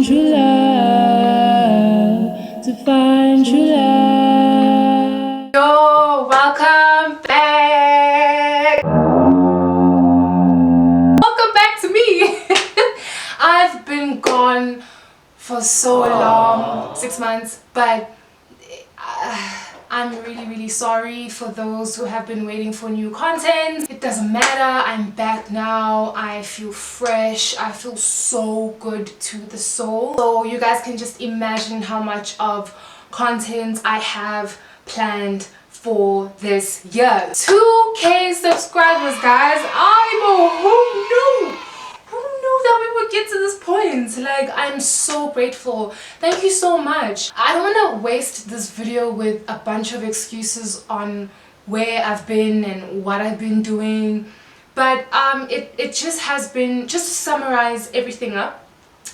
true love, to find true love. Yo, welcome back. Welcome back to me. I've been gone for so long, 6 months, but I'm really sorry for those who have been waiting for new content. It doesn't matter, I'm back now. I feel fresh, I feel so good to the soul. So you guys can just imagine how much of content I have planned for this year. 2K subscribers, guys. Who knew that we would get to this point? Like, I'm so grateful. Thank you so much. I don't want to waste this video with a bunch of excuses on where I've been and what I've been doing, but it just has been, just to summarize everything up,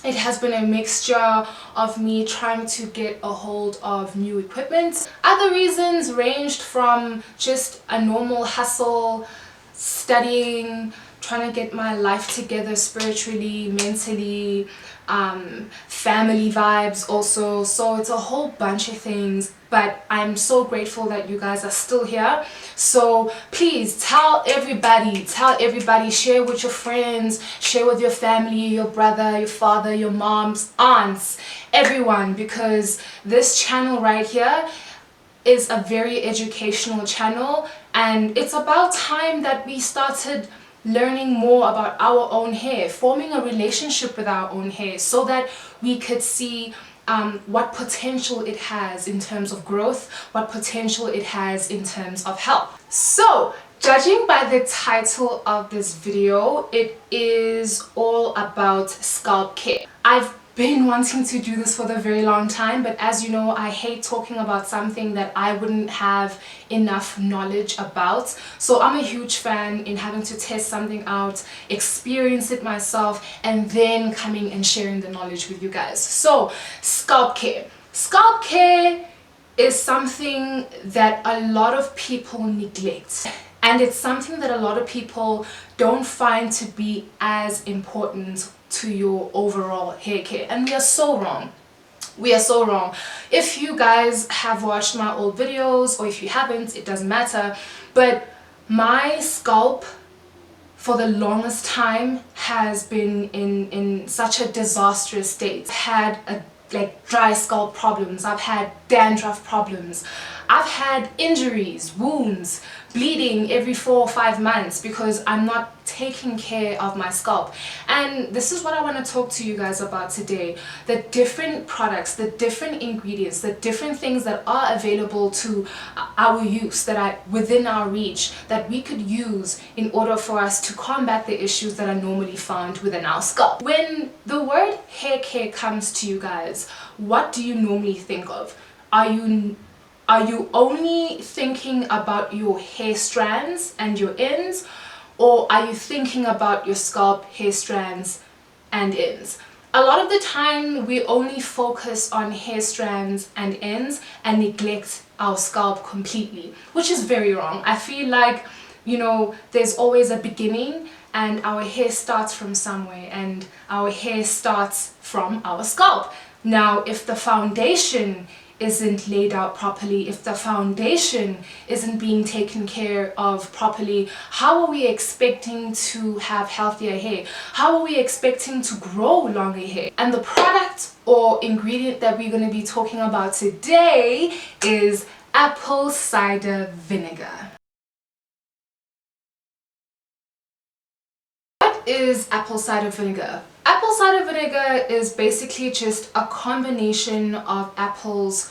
it has been a mixture of me trying to get a hold of new equipment. Other reasons ranged from just a normal hustle, studying, trying to get my life together spiritually, mentally, family vibes also. So it's a whole bunch of things, but I'm so grateful that you guys are still here. So please tell everybody, share with your friends, share with your family, your brother, your father, your moms, aunts, everyone, because this channel right here is a very educational channel, and it's about time that we started learning more about our own hair, forming a relationship with our own hair, so that we could see what potential it has in terms of growth, what potential it has in terms of health. So, judging by the title of this video, it is all about scalp care. I've been wanting to do this for the very long time, but as you know, I hate talking about something that I wouldn't have enough knowledge about. So I'm a huge fan in having to test something out, experience it myself, and then coming and sharing the knowledge with you guys. So scalp care. Scalp care is something that a lot of people neglect. And it's something that a lot of people don't find to be as important to your overall hair care. And we are so wrong. We are so wrong. If you guys have watched my old videos, or if you haven't, it doesn't matter. But my scalp for the longest time has been in such a disastrous state. I've had dry scalp problems, I've had dandruff problems, I've had injuries, wounds, bleeding every 4 or 5 months because I'm not taking care of my scalp. And this is what I want to talk to you guys about today. The different products, the different ingredients, the different things that are available to our use, that are within our reach, that we could use in order for us to combat the issues that are normally found within our scalp. When the word hair care comes to you guys, what do you normally think of? Are you only thinking about your hair strands and your ends, or are you thinking about your scalp, hair strands and ends? A lot of the time we only focus on hair strands and ends and neglect our scalp completely, which is very wrong. I feel like, you know, there's always a beginning, and our hair starts from somewhere, and our hair starts from our scalp. Now, if the foundation isn't laid out properly, if the foundation isn't being taken care of properly, how are we expecting to have healthier hair? How are we expecting to grow longer hair? And the product or ingredient that we're going to be talking about today is apple cider vinegar. What is apple cider vinegar? Apple cider vinegar is basically just a combination of apples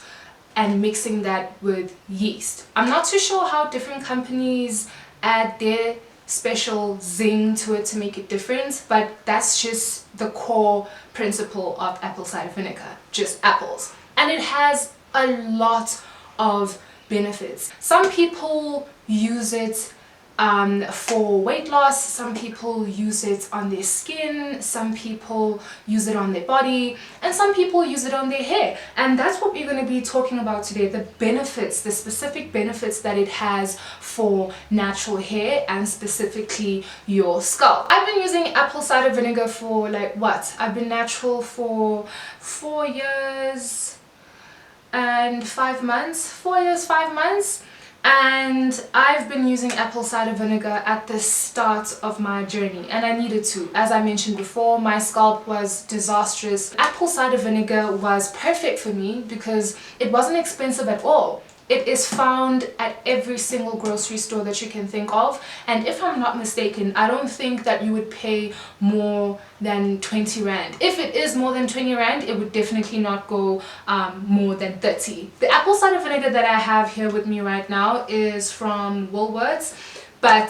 and mixing that with yeast. I'm not too sure how different companies add their special zing to it to make it different, but that's just the core principle of apple cider vinegar, just apples. And it has a lot of benefits. Some people use it for weight loss. Some people use it on their skin, some people use it on their body, and some people use it on their hair. And that's what we're going to be talking about today, the benefits, the specific benefits that it has for natural hair and specifically your scalp. I've been using apple cider vinegar for like what? I've been natural for 4 years and 5 months. 4 years, 5 months. And I've been using apple cider vinegar at the start of my journey, and I needed to. As I mentioned before, my scalp was disastrous. Apple cider vinegar was perfect for me because it wasn't expensive at all. It is found at every single grocery store that you can think of, and if I'm not mistaken, I don't think that you would pay more than 20 rand. If it is more than 20 rand, it would definitely not go more than 30. The apple cider vinegar that I have here with me right now is from Woolworths, but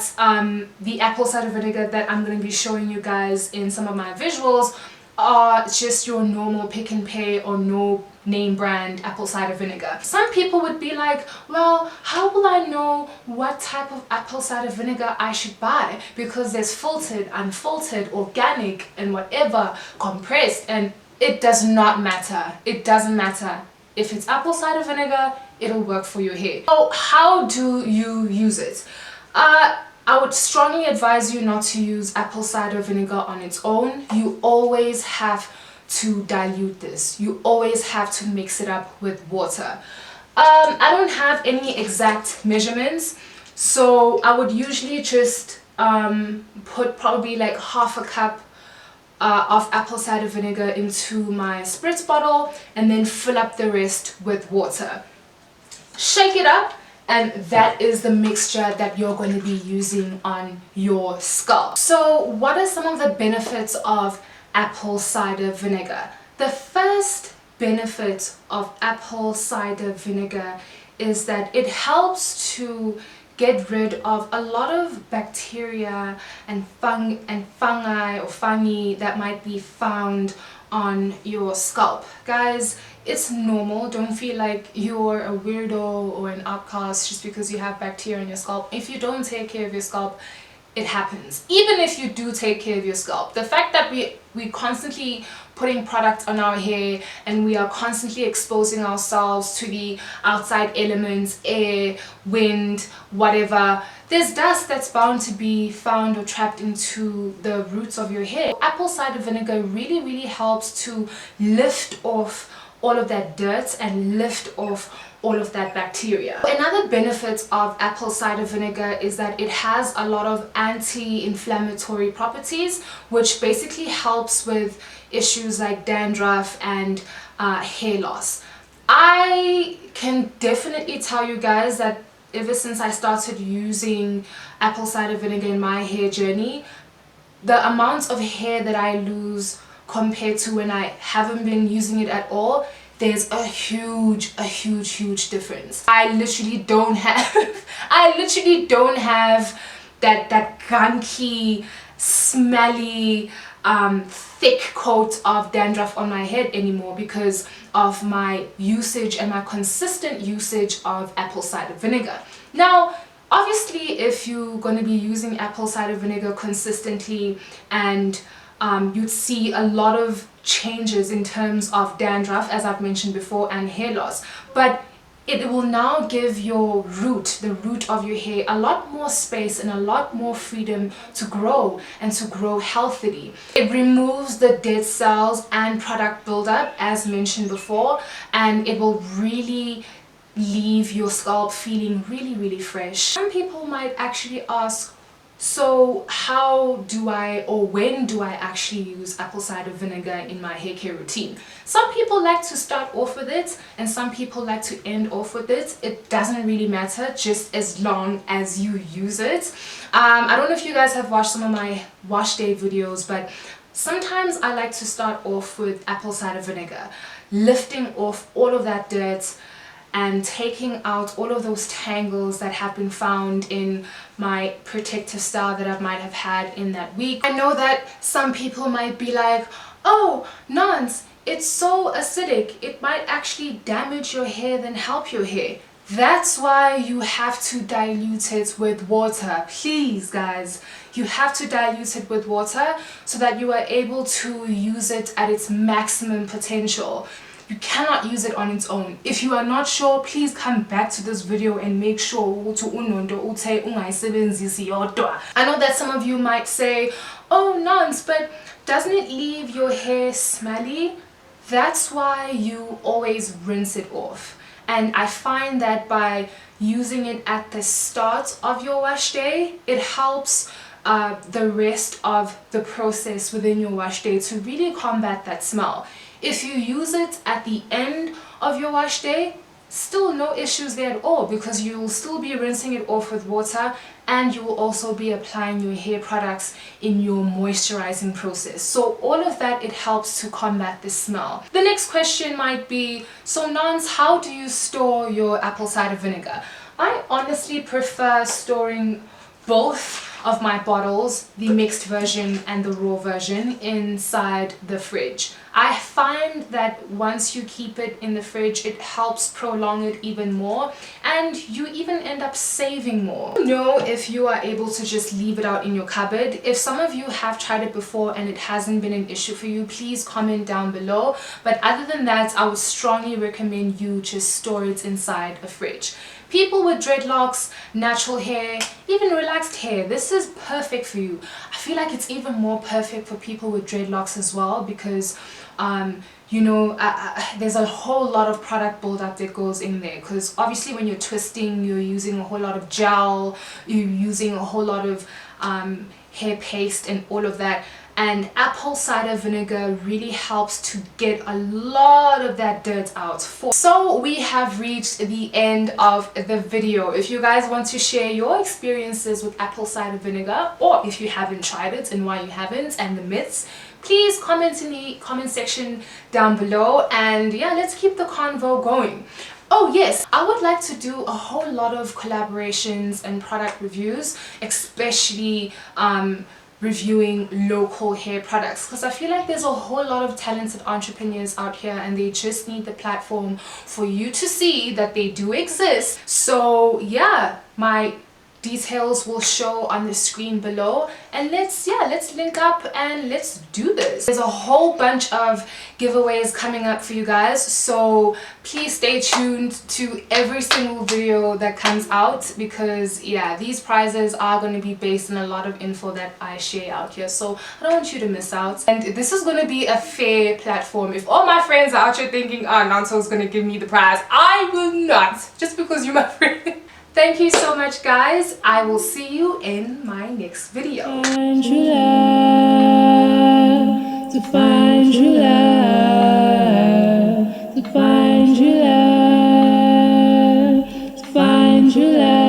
the apple cider vinegar that I'm going to be showing you guys in some of my visuals are just your normal Pick and Pay or no name brand apple cider vinegar. Some people would be like, well, how will I know what type of apple cider vinegar I should buy? Because there's filtered, unfiltered, organic, and whatever, compressed, and it does not matter. It doesn't matter. If it's apple cider vinegar, it'll work for your hair. So how do you use it? I would strongly advise you not to use apple cider vinegar on its own. You always have to dilute this. You always have to mix it up with water. I don't have any exact measurements, so I would usually just put probably like half a cup of apple cider vinegar into my spritz bottle and then fill up the rest with water. Shake it up, and that is the mixture that you're going to be using on your scalp. So what are some of the benefits of apple cider vinegar? The first benefit of apple cider vinegar is that it helps to get rid of a lot of bacteria and fungi that might be found on your scalp. Guys, it's normal. Don't feel like you're a weirdo or an outcast just because you have bacteria on your scalp. If you don't take care of your scalp, it happens. Even if you do take care of your scalp, the fact that we constantly putting product on our hair and we are constantly exposing ourselves to the outside elements, air, wind, whatever, there's dust that's bound to be found or trapped into the roots of your hair. Apple cider vinegar really helps to lift off all of that dirt and lift off all of that bacteria. Another benefit of apple cider vinegar is that it has a lot of anti-inflammatory properties, which basically helps with issues like dandruff and hair loss. I can definitely tell you guys that ever since I started using apple cider vinegar in my hair journey, the amount of hair that I lose compared to when I haven't been using it at all, there's a huge difference. I literally don't have that gunky, smelly, thick coat of dandruff on my head anymore because of my usage and my consistent usage of apple cider vinegar. Now, obviously, if you're going to be using apple cider vinegar consistently and you'd see a lot of changes in terms of dandruff, as I've mentioned before, and hair loss, but it will now give your the root of your hair, a lot more space and a lot more freedom to grow and to grow healthily. It removes the dead cells and product buildup, as mentioned before, and it will really leave your scalp feeling really fresh. Some people might actually ask, so how do I, or when do I actually use apple cider vinegar in my hair care routine? Some people like to start off with it and some people like to end off with it. It doesn't really matter, just as long as you use it. I don't know if you guys have watched some of my wash day videos, but sometimes I like to start off with apple cider vinegar, lifting off all of that dirt and taking out all of those tangles that have been found in my protective style that I might have had in that week. I know that some people might be like, oh, Nance, it's so acidic, it might actually damage your hair than help your hair. That's why you have to dilute it with water. Please, guys, you have to dilute it with water so that you are able to use it at its maximum potential. You cannot use it on its own. If you are not sure, please come back to this video and make sure. I know that some of you might say, oh, nonce, but doesn't it leave your hair smelly? That's why you always rinse it off. And I find that by using it at the start of your wash day, it helps the rest of the process within your wash day to really combat that smell. If you use it at the end of your wash day, still no issues there at all, because you will still be rinsing it off with water, and you will also be applying your hair products in your moisturizing process. So all of that, it helps to combat the smell. The next question might be, so Nance, how do you store your apple cider vinegar? I honestly prefer storing both of my bottles, the mixed version and the raw version, inside the fridge. I find that once you keep it in the fridge, it helps prolong it even more, and you even end up saving more. Know if you are able to just leave it out in your cupboard. If some of you have tried it before and it hasn't been an issue for you, please comment down below. But other than that, I would strongly recommend you just store it inside a fridge. People with dreadlocks, natural hair, even relaxed hair, this is perfect for you. I feel like it's even more perfect for people with dreadlocks as well, because there's a whole lot of product buildup that goes in there, because obviously when you're twisting, you're using a whole lot of gel, you're using a whole lot of hair paste and all of that. And apple cider vinegar really helps to get a lot of that dirt out. So we have reached the end of the video. If you guys want to share your experiences with apple cider vinegar, or if you haven't tried it and why you haven't, and the myths, please comment in the comment section down below. And yeah, let's keep the convo going. Oh yes, I would like to do a whole lot of collaborations and product reviews, especially reviewing local hair products, because I feel like there's a whole lot of talented entrepreneurs out here, and they just need the platform for you to see that they do exist. So yeah, my details will show on the screen below, and let's link up and let's do this. There's a whole bunch of giveaways coming up for you guys, so please stay tuned to every single video that comes out, because yeah, these prizes are going to be based on a lot of info that I share out here, so I don't want you to miss out. And this is going to be a fair platform. If all my friends are out here thinking, oh, Nanto's going to give me the prize, I will not, just because you're my friend. Thank you so much, guys. I will see you in my next video. Find true love, to find true love, to find true love, to find true love.